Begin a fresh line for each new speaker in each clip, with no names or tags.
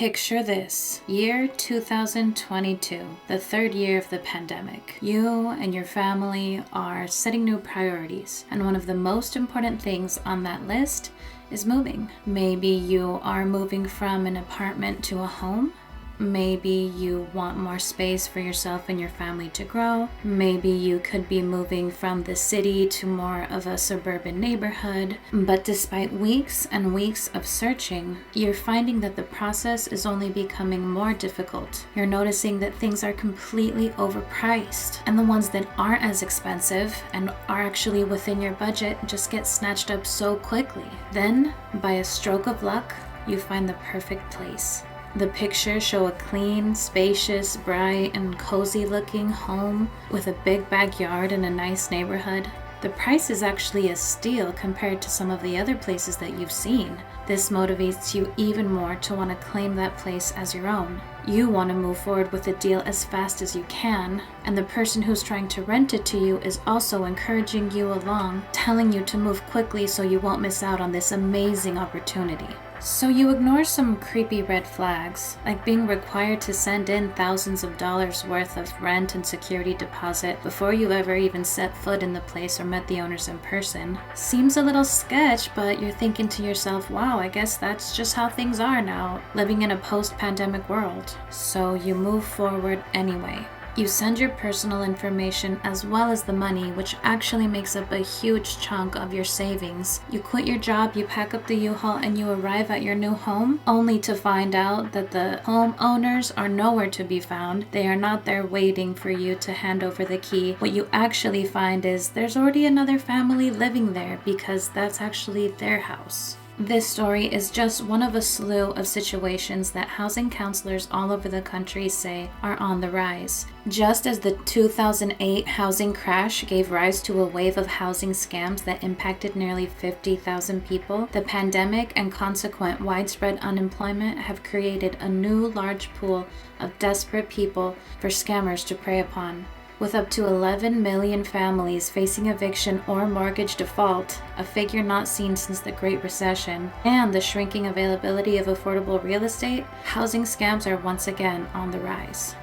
Picture this, year 2022, the third year of the pandemic. You and your family are setting new priorities, and one of the most important things on that list is moving. Maybe you are moving from an apartment to a home. Maybe you want more space for yourself and your family to grow. Maybe you could be moving from the city to more of a suburban neighborhood. But despite weeks and weeks of searching, you're finding that the process is only becoming more difficult. You're noticing that things are completely overpriced, and the ones that aren't as expensive and are actually within your budget just get snatched up so quickly. Then, by a stroke of luck, you find the perfect place. The pictures show a clean, spacious, bright, and cozy looking home with a big backyard in a nice neighborhood. The price is actually a steal compared to some of the other places that you've seen. This motivates you even more to want to claim that place as your own. You want to move forward with the deal as fast as you can, and the person who's trying to rent it to you is also encouraging you along, telling you to move quickly so you won't miss out on this amazing opportunity. So you ignore some creepy red flags, like being required to send in thousands of dollars worth of rent and security deposit before you ever even set foot in the place or met the owners in person. Seems a little sketch, but you're thinking to yourself, wow, I guess that's just how things are now, living in a post-pandemic world. So you move forward anyway. You send your personal information as well as the money, which actually makes up a huge chunk of your savings. You quit your job, you pack up the U-Haul, and you arrive at your new home, only to find out that the homeowners are nowhere to be found. They are not there waiting for you to hand over the key. What you actually find is there's already another family living there because that's actually their house. This story is just one of a slew of situations that housing counselors all over the country say are on the rise. Just as the 2008 housing crash gave rise to a wave of housing scams that impacted nearly 50,000 people, the pandemic and consequent widespread unemployment have created a new large pool of desperate people for scammers to prey upon. With up to 11 million families facing eviction or mortgage default, a figure not seen since the Great Recession, and the shrinking availability of affordable real estate, housing scams are once again on the rise.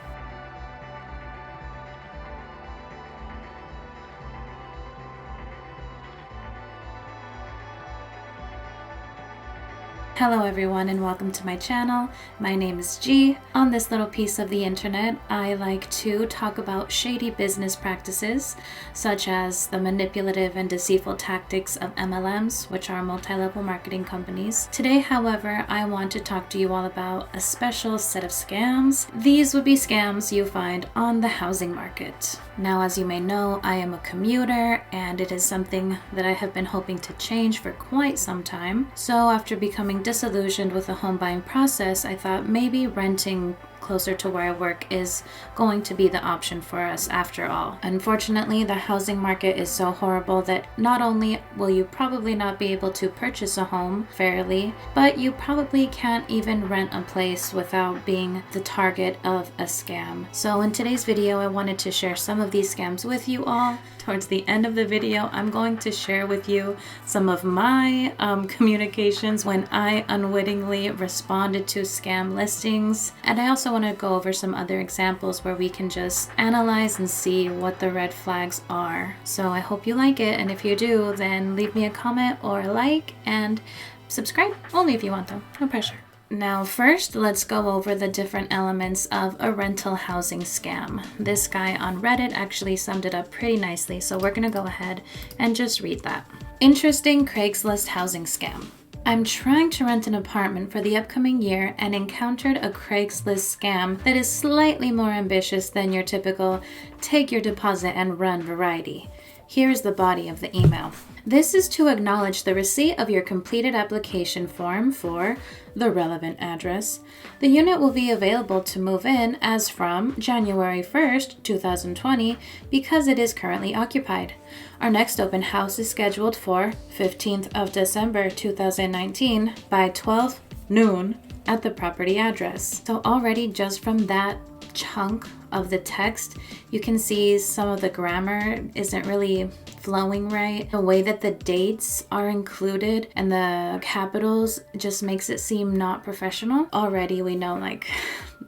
Hello everyone and welcome to my channel. My name is G. On this little piece of the internet, I like to talk about shady business practices, such as the manipulative and deceitful tactics of MLMs, which are multi-level marketing companies. Today, however, I want to talk to you all about a special set of scams. These would be scams you find on the housing market. Now, as you may know, I am a commuter, and it is something that I have been hoping to change for quite some time. So after becoming disillusioned with the home buying process, I thought maybe renting closer to where I work is going to be the option for us after all. Unfortunately, the housing market is so horrible that not only will you probably not be able to purchase a home fairly, but you probably can't even rent a place without being the target of a scam. So in today's video, I wanted to share some of these scams with you all. Towards the end of the video, I'm going to share with you some of my communications when I unwittingly responded to scam listings. And I also want to go over some other examples where we can just analyze and see what the red flags are. So I hope you like it, and if you do, then leave me a comment or a like and subscribe, only if you want though, no pressure. Now first, let's go over the different elements of a rental housing scam. This guy on Reddit actually summed it up pretty nicely, so we're gonna go ahead and just read that. Interesting Craigslist housing scam. I'm trying to rent an apartment for the upcoming year and encountered a Craigslist scam that is slightly more ambitious than your typical take your deposit and run variety. Here's the body of the email. This is to acknowledge the receipt of your completed application form for the relevant address. The unit will be available to move in as from January 1st, 2020 because it is currently occupied. Our next open house is scheduled for 15th of December 2019 by 12 noon at the property address. So already just from that chunk of the text, you can see some of the grammar isn't really flowing right. The way that the dates are included and the capitals just makes it seem not professional. Already we know, like,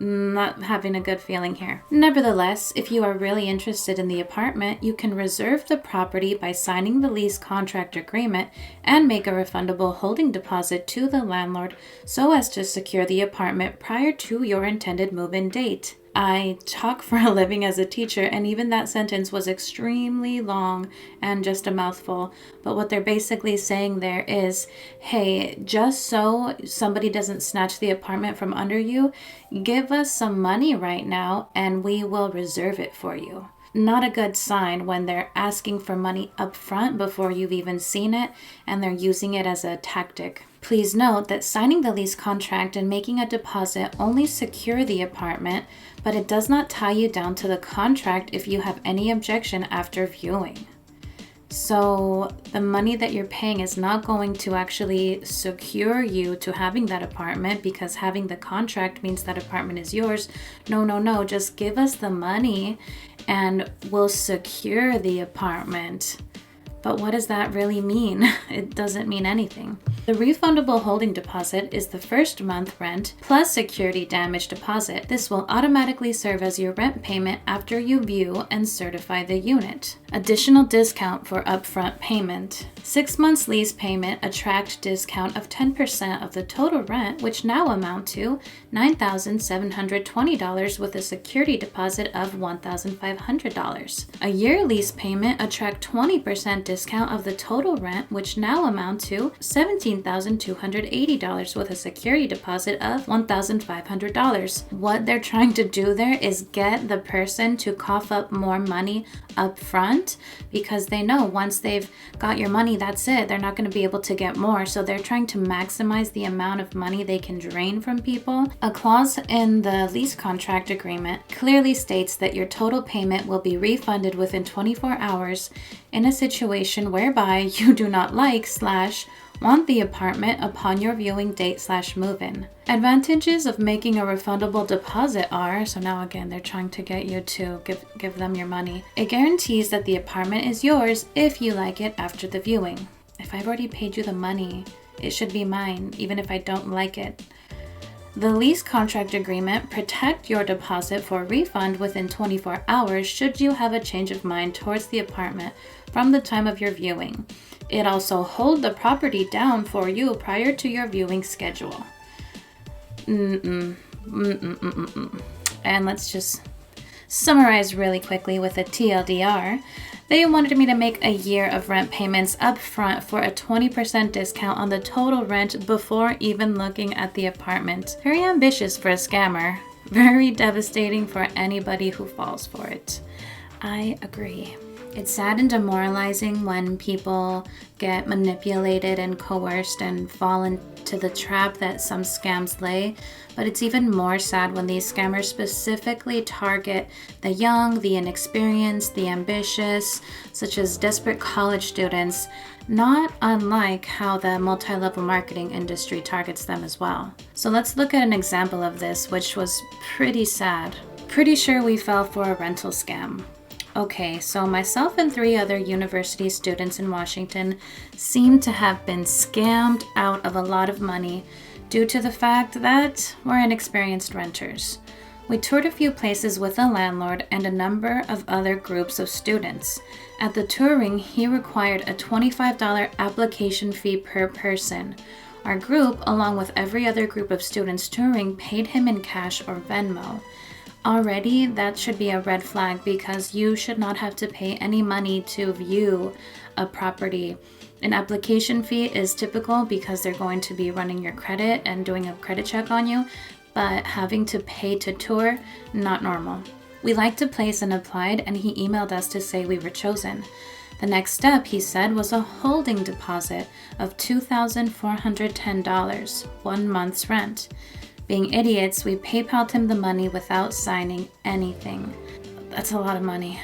not having a good feeling here. Nevertheless, if you are really interested in the apartment, you can reserve the property by signing the lease contract agreement and make a refundable holding deposit to the landlord so as to secure the apartment prior to your intended move-in date. I talk for a living as a teacher, and even that sentence was extremely long and just a mouthful. But what they're basically saying there is, hey, just so somebody doesn't snatch the apartment from under you, give us some money right now and we will reserve it for you. Not a good sign when they're asking for money up front before you've even seen it and they're using it as a tactic. Please note that signing the lease contract and making a deposit only secure the apartment, but it does not tie you down to the contract if you have any objection after viewing. So the money that you're paying is not going to actually secure you to having that apartment, because having the contract means that apartment is yours. No, just give us the money and we'll secure the apartment. But what does that really mean? It doesn't mean anything. The refundable holding deposit is the first month rent plus security damage deposit. This will automatically serve as your rent payment after you view and certify the unit. Additional discount for upfront payment. 6 months lease payment attract discount of 10% of the total rent, which now amount to $9,720 with a security deposit of $1,500. A year lease payment attract 20% discount of the total rent, which now amount to $17,280 with a security deposit of $1,500. What they're trying to do there is get the person to cough up more money up front, because they know once they've got your money, that's it. They're not going to be able to get more. So they're trying to maximize the amount of money they can drain from people. A clause in the lease contract agreement clearly states that your total payment will be refunded within 24 hours in a situation whereby you do not like/want the apartment upon your viewing date/move-in. Advantages of making a refundable deposit are, so now again, they're trying to get you to give them your money. It guarantees that the apartment is yours if you like it after the viewing. If I've already paid you the money, it should be mine, even if I don't like it. The lease contract agreement protect your deposit for refund within 24 hours should you have a change of mind towards the apartment from the time of your viewing. It also hold the property down for you prior to your viewing schedule. And let's just summarize really quickly with a TLDR. They wanted me to make a year of rent payments up front for a 20% discount on the total rent before even looking at the apartment. Very ambitious for a scammer. Very devastating for anybody who falls for it. I agree. It's sad and demoralizing when people get manipulated and coerced and fall into the trap that some scams lay, but it's even more sad when these scammers specifically target the young, the inexperienced, the ambitious, such as desperate college students, not unlike how the multi-level marketing industry targets them as well. So let's look at an example of this, which was pretty sad. Pretty sure we fell for a rental scam. Okay, so myself and 3 other university students in Washington seem to have been scammed out of a lot of money due to the fact that we're inexperienced renters. We toured a few places with a landlord and a number of other groups of students. At the touring, he required a $25 application fee per person. Our group, along with every other group of students touring, paid him in cash or Venmo. Already, that should be a red flag because you should not have to pay any money to view a property. An application fee is typical because they're going to be running your credit and doing a credit check on you, but having to pay to tour, not normal. We liked the place and applied, and he emailed us to say we were chosen. The next step, he said, was a holding deposit of $2,410, 1 month's rent. Being idiots, we PayPal'd him the money without signing anything. That's a lot of money.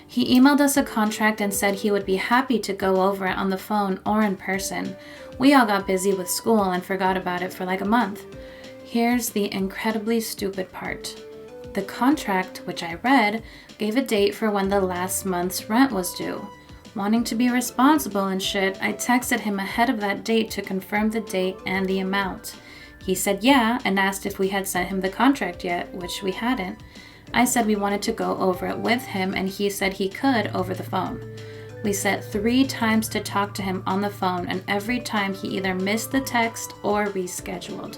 He emailed us a contract and said he would be happy to go over it on the phone or in person. We all got busy with school and forgot about it for like a month. Here's the incredibly stupid part. The contract, which I read, gave a date for when the last month's rent was due. Wanting to be responsible and shit, I texted him ahead of that date to confirm the date and the amount. He said yeah and asked if we had sent him the contract yet, which we hadn't. I said we wanted to go over it with him and he said he could over the phone. We set 3 times to talk to him on the phone and every time he either missed the text or rescheduled.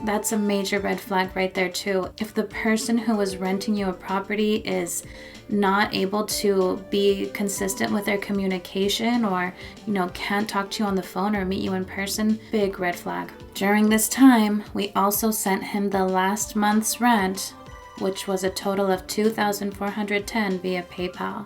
That's a major red flag right there too. If the person who was renting you a property is not able to be consistent with their communication or, can't talk to you on the phone or meet you in person, big red flag. During this time, we also sent him the last month's rent, which was a total of $2,410 via PayPal.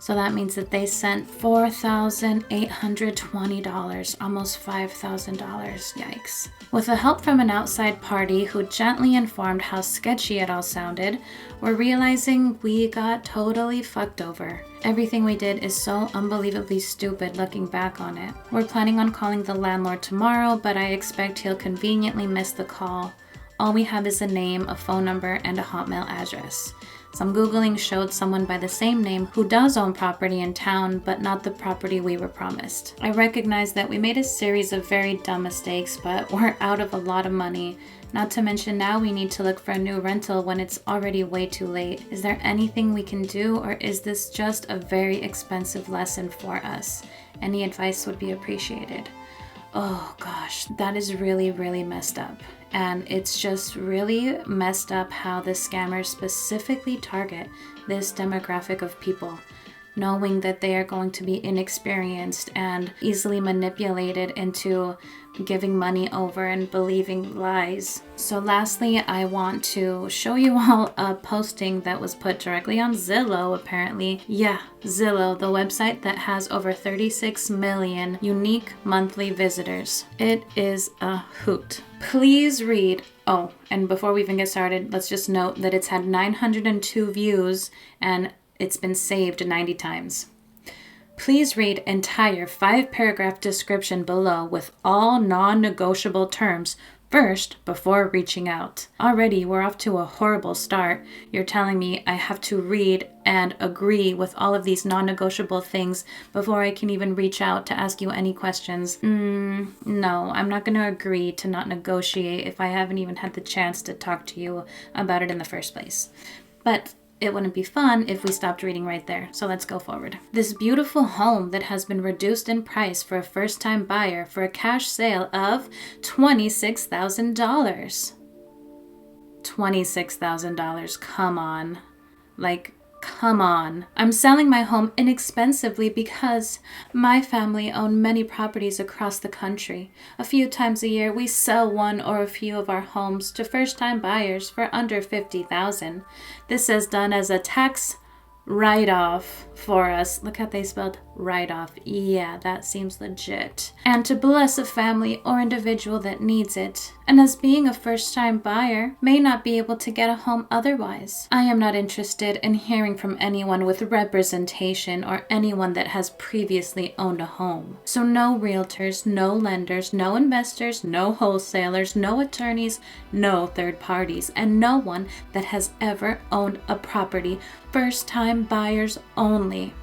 So that means that they sent $4,820, almost $5,000. Yikes. With the help from an outside party who gently informed how sketchy it all sounded, we're realizing we got totally fucked over. Everything we did is so unbelievably stupid looking back on it. We're planning on calling the landlord tomorrow, but I expect he'll conveniently miss the call. All we have is a name, a phone number, and a Hotmail address. Some Googling showed someone by the same name who does own property in town, but not the property we were promised. I recognize that we made a series of very dumb mistakes, but we're out of a lot of money. Not to mention now we need to look for a new rental when it's already way too late. Is there anything we can do, or is this just a very expensive lesson for us? Any advice would be appreciated. Oh gosh, that is really, really messed up. And it's just really messed up how the scammers specifically target this demographic of people, knowing that they are going to be inexperienced and easily manipulated into giving money over and believing lies. So lastly, I want to show you all a posting that was put directly on Zillow, apparently. Yeah, Zillow, the website that has over 36 million unique monthly visitors. It is a hoot. Please read. Oh, and before we even get started, let's just note that it's had 902 views and it's been saved 90 times. Please read entire 5-paragraph description below with all non-negotiable terms first before reaching out. Already we're off to a horrible start. You're telling me I have to read and agree with all of these non-negotiable things before I can even reach out to ask you any questions. No, I'm not going to agree to not negotiate if I haven't even had the chance to talk to you about it in the first place. But it wouldn't be fun if we stopped reading right there, so let's go forward. This beautiful home that has been reduced in price for a first-time buyer for a cash sale of $26,000. $26,000, come on. Come on. I'm selling my home inexpensively because my family own many properties across the country. A few times a year, we sell one or a few of our homes to first-time buyers for under $50,000. This is done as a tax write-off for us. Look how they spelled write-off. Yeah, that seems legit. And to bless a family or individual that needs it. And as being a first-time buyer, may not be able to get a home otherwise. I am not interested in hearing from anyone with representation or anyone that has previously owned a home. So no realtors, no lenders, no investors, no wholesalers, no attorneys, no third parties, and no one that has ever owned a property. First-time buyers only.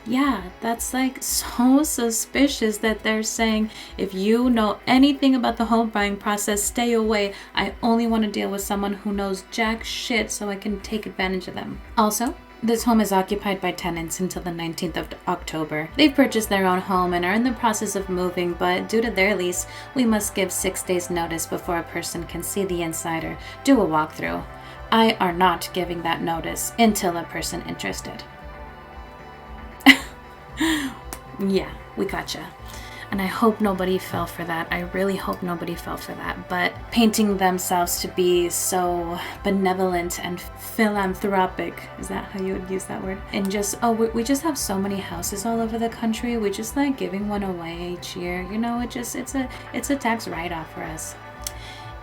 Yeah, that's so suspicious that they're saying, if you know anything about the home buying process, stay away. I only want to deal with someone who knows jack shit so I can take advantage of them. Also, this home is occupied by tenants until the 19th of October. They've purchased their own home and are in the process of moving, but due to their lease, we must give 6 days notice before a person can see the inside or do a walkthrough. I are not giving that notice until a person interested. Yeah, we gotcha. And I hope nobody fell for that. I really hope nobody fell for that. But painting themselves to be so benevolent and philanthropic, is that how you would use that word? And just, we just have so many houses all over the country. We just like giving one away each year. You know, it's a tax write-off for us.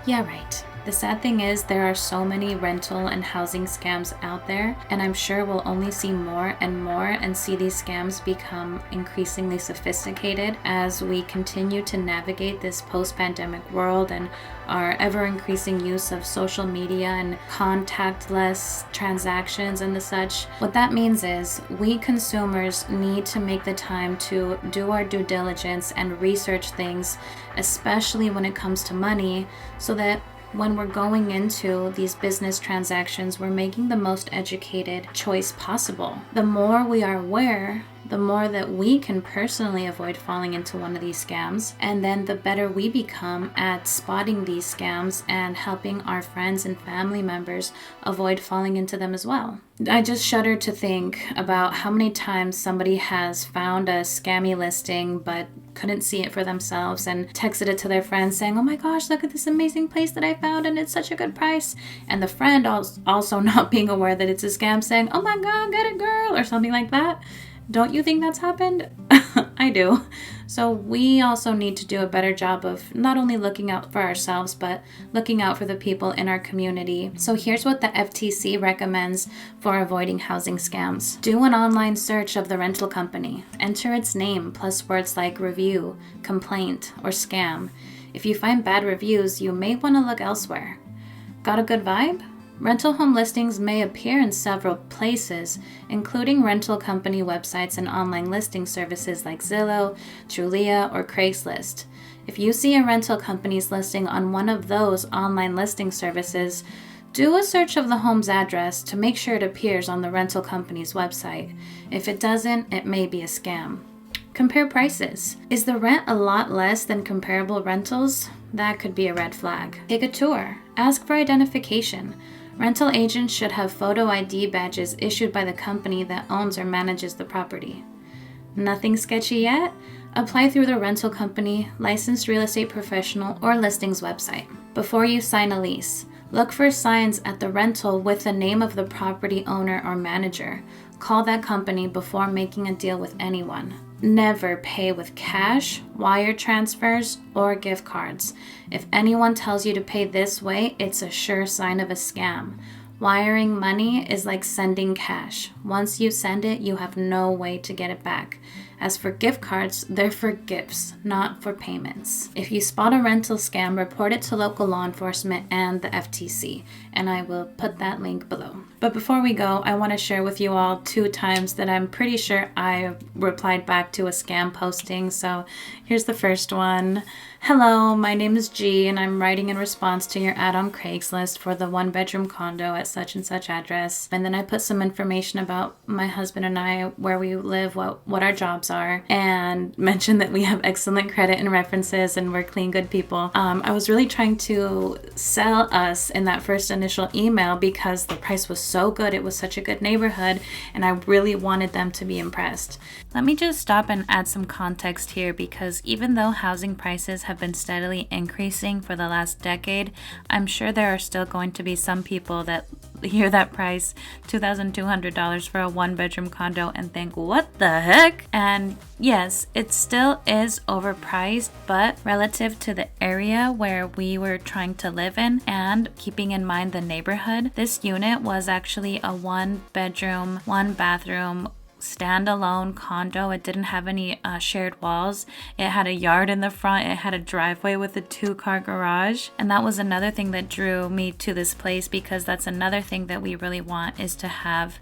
Yeah, right. The sad thing is there are so many rental and housing scams out there, and I'm sure we'll only see more and see these scams become increasingly sophisticated as we continue to navigate this post-pandemic world and our ever-increasing use of social media and contactless transactions and the such. What that means is we consumers need to make the time to do our due diligence and research things, especially when it comes to money, so that when we're going into these business transactions, we're making the most educated choice possible. The more we are aware, the more that we can personally avoid falling into one of these scams, and then the better we become at spotting these scams and helping our friends and family members avoid falling into them as well. I just shudder to think about how many times somebody has found a scammy listing but couldn't see it for themselves and texted it to their friends saying, "Oh my gosh, look at this amazing place that I found and it's such a good price." And the friend also not being aware that it's a scam saying, "Oh my God, get it girl," or something like that. Don't you think that's happened? I do. So we also need to do a better job of not only looking out for ourselves, but looking out for the people in our community. So here's what the FTC recommends for avoiding housing scams. Do an online search of the rental company. Enter its name plus words like review, complaint, or scam. If you find bad reviews, you may want to look elsewhere. Got a good vibe? Rental home listings may appear in several places, including rental company websites and online listing services like Zillow, Trulia, or Craigslist. If you see a rental company's listing on one of those online listing services, do a search of the home's address to make sure it appears on the rental company's website. If it doesn't, it may be a scam. Compare prices. Is the rent a lot less than comparable rentals? That could be a red flag. Take a tour. Ask for identification. Rental agents should have photo ID badges issued by the company that owns or manages the property. Nothing sketchy yet? Apply through the rental company, licensed real estate professional, or listings website. Before you sign a lease, look for signs at the rental with the name of the property owner or manager. Call that company before making a deal with anyone. Never pay with cash, wire transfers, or gift cards. If anyone tells you to pay this way, it's a sure sign of a scam. Wiring money is like sending cash. Once you send it, you have no way to get it back. As for gift cards, they're for gifts, not for payments. If you spot a rental scam, report it to local law enforcement and the FTC, and I will put that link below. But before we go, I want to share with you all 2 times that I'm pretty sure I replied back to a scam posting. So here's the first one. "Hello, my name is G, and I'm writing in response to your ad on Craigslist for the 1-bedroom condo at such and such address." And then I put some information about my husband and I, where we live, what our jobs are, and mentioned that we have excellent credit and references and we're clean, good people. I was really trying to sell us in that first initial email because the price was so good. It was such a good neighborhood, and I really wanted them to be impressed. Let me just stop and add some context here, because even though housing prices have been steadily increasing for the last decade, I'm sure there are still going to be some people that hear that price, $2,200 for a 1-bedroom condo, and think, what the heck? And yes, it still is overpriced, but relative to the area where we were trying to live in and keeping in mind the neighborhood, this unit was actually a 1-bedroom, 1-bathroom, standalone condo. It didn't have any shared walls. It had a yard in the front. It had a driveway with a 2-car garage. And that was another thing that drew me to this place, because that's another thing that we really want, is to have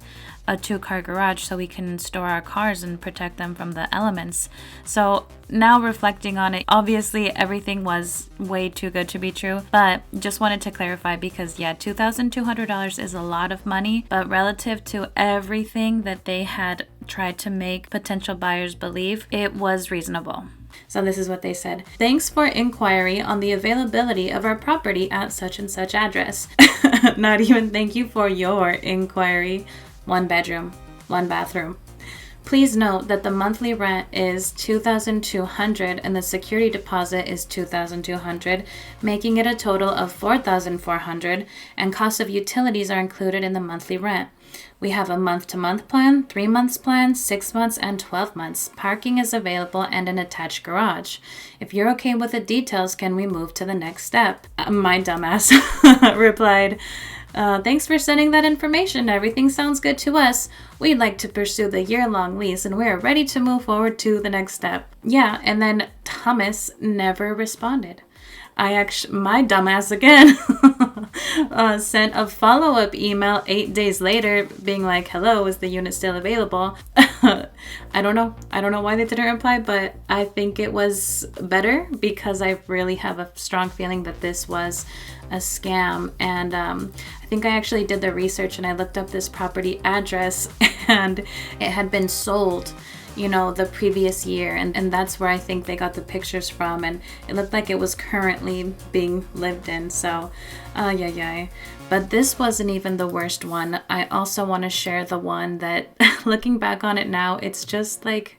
a 2-car garage so we can store our cars and protect them from the elements. So now reflecting on it, obviously everything was way too good to be true, but just wanted to clarify, because yeah, $2,200 is a lot of money, but relative to everything that they had tried to make potential buyers believe, it was reasonable. So this is what they said. "Thanks for inquiry on the availability of our property at such and such address." Not even thank you for your inquiry. 1 bedroom, 1 bathroom. Please note that the monthly rent is $2,200 and the security deposit is $2,200, making it a total of $4,400, and cost of utilities are included in the monthly rent. We have a month-to-month plan, 3 months plan, 6 months, and 12 months. Parking is available and an attached garage. If you're okay with the details, can we move to the next step? My dumbass replied, thanks for sending that information. Everything sounds good to us. We'd like to pursue the year-long lease and we're ready to move forward to the next step. Yeah, and then Thomas never responded. My dumbass again, sent a follow-up email 8 days later being like, hello, is the unit still available? I don't know. I don't know why they didn't reply, but I think it was better because I really have a strong feeling that this was a scam. And I think I actually did the research and I looked up this property address and it had been sold, the previous year. And that's where I think they got the pictures from. And it looked like it was currently being lived in. So, yeah. But this wasn't even the worst one. I also want to share the one that, looking back on it now, it's just like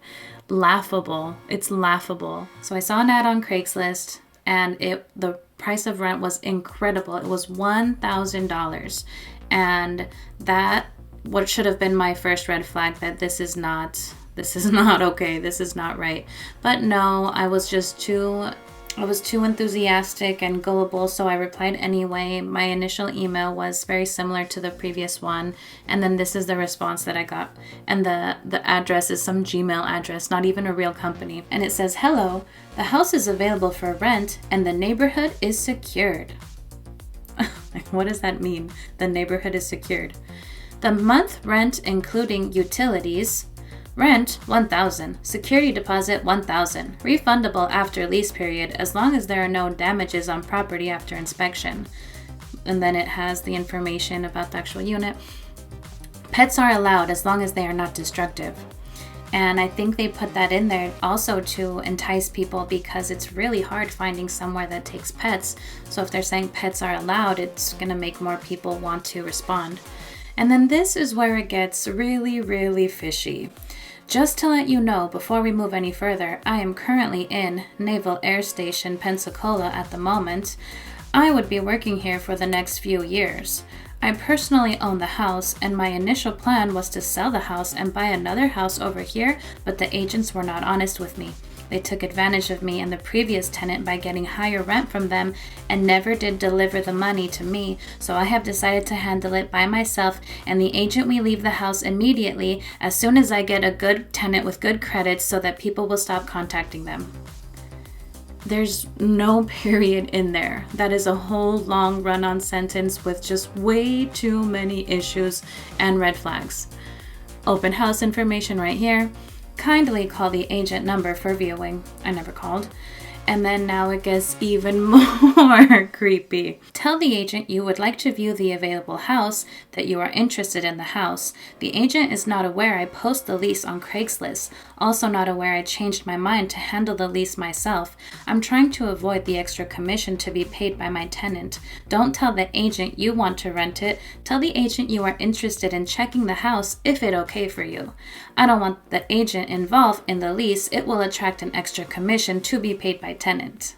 laughable. It's laughable. So I saw an ad on Craigslist and the price of rent was incredible. It was $1,000. And that, what should have been my first red flag, that this is not okay. This is not right. But no, I was too enthusiastic and gullible, so I replied anyway. My initial email was very similar to the previous one, and then this is the response that I got. And the address is some Gmail address, not even a real company. And it says, hello, the house is available for rent and the neighborhood is secured. What does that mean? The neighborhood is secured. The month rent including utilities, rent $1,000, security deposit $1,000, refundable after lease period as long as there are no damages on property after inspection. And then it has the information about the actual unit. Pets are allowed as long as they are not destructive. And I think they put that in there also to entice people because it's really hard finding somewhere that takes pets. So if they're saying pets are allowed, it's going to make more people want to respond. And then this is where it gets really, really fishy. Just to let you know, before we move any further, I am currently in Naval Air Station, Pensacola at the moment. I would be working here for the next few years. I personally own the house, and my initial plan was to sell the house and buy another house over here, but the agents were not honest with me. They took advantage of me and the previous tenant by getting higher rent from them and never did deliver the money to me, so I have decided to handle it by myself, and the agent will leave the house immediately as soon as I get a good tenant with good credits so that people will stop contacting them. There's no period in there. That is a whole long run-on sentence with just way too many issues and red flags. Open house information right here. Kindly call the agent number for viewing. I never called. And then now it gets even more creepy. Tell the agent you would like to view the available house, that you are interested in the house. The agent is not aware I post the lease on Craigslist. Also not aware I changed my mind to handle the lease myself. I'm trying to avoid the extra commission to be paid by my tenant. Don't tell the agent you want to rent it. Tell the agent you are interested in checking the house if it's okay for you. I don't want the agent involved in the lease. It will attract an extra commission to be paid by tenant.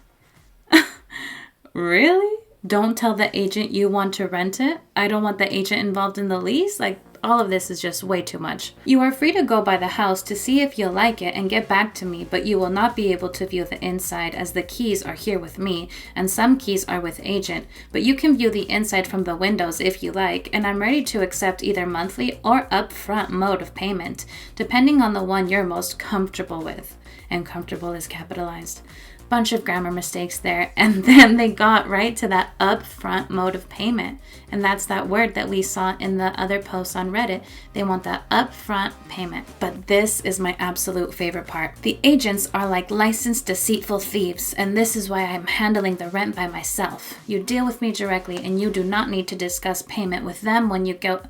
Really? Don't tell the agent you want to rent it? I don't want the agent involved in the lease? All of this is just way too much. You are free to go by the house to see if you'll like it and get back to me, but you will not be able to view the inside as the keys are here with me and some keys are with agent, but you can view the inside from the windows if you like, and I'm ready to accept either monthly or upfront mode of payment, depending on the one you're most comfortable with. And comfortable is capitalized. Bunch of grammar mistakes there, and then they got right to that upfront mode of payment, and that's that word that we saw in the other posts on Reddit. They want that upfront payment. But this is my absolute favorite part. The agents are like licensed deceitful thieves, and this is why I'm handling the rent by myself. You deal with me directly, and you do not need to discuss payment with them when you go.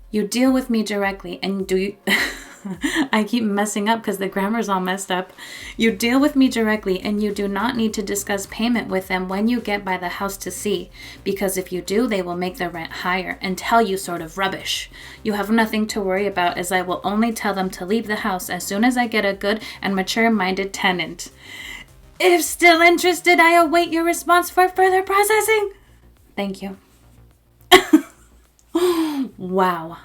You deal with me directly, and do you I keep messing up because the grammar's all messed up. You deal with me directly, and you do not need to discuss payment with them when you get by the house to see, because if you do, they will make the rent higher and tell you sort of rubbish. You have nothing to worry about, as I will only tell them to leave the house as soon as I get a good and mature-minded tenant. If still interested, I await your response for further processing. Thank you. Wow.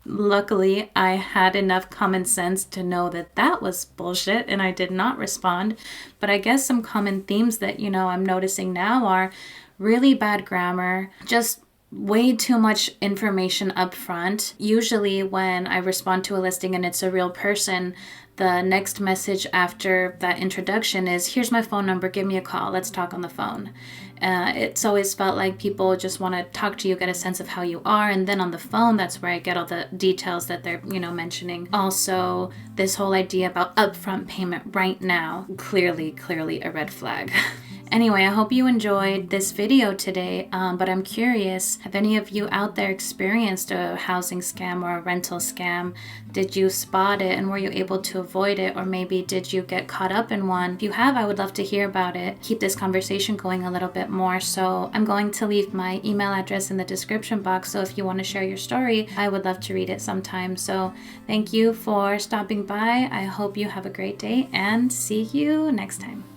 Luckily, I had enough common sense to know that that was bullshit, and I did not respond. But I guess some common themes that, I'm noticing now are really bad grammar, just way too much information up front. Usually when I respond to a listing and it's a real person, the next message after that introduction is, here's my phone number, give me a call, let's talk on the phone. It's always felt like people just want to talk to you, get a sense of how you are, and then on the phone, that's where I get all the details that they're, mentioning. Also, this whole idea about upfront payment right now, clearly a red flag. Anyway, I hope you enjoyed this video today, but I'm curious, have any of you out there experienced a housing scam or a rental scam? Did you spot it and were you able to avoid it? Or maybe did you get caught up in one? If you have, I would love to hear about it. Keep this conversation going a little bit more. So I'm going to leave my email address in the description box. So if you want to share your story, I would love to read it sometime. So thank you for stopping by. I hope you have a great day and see you next time.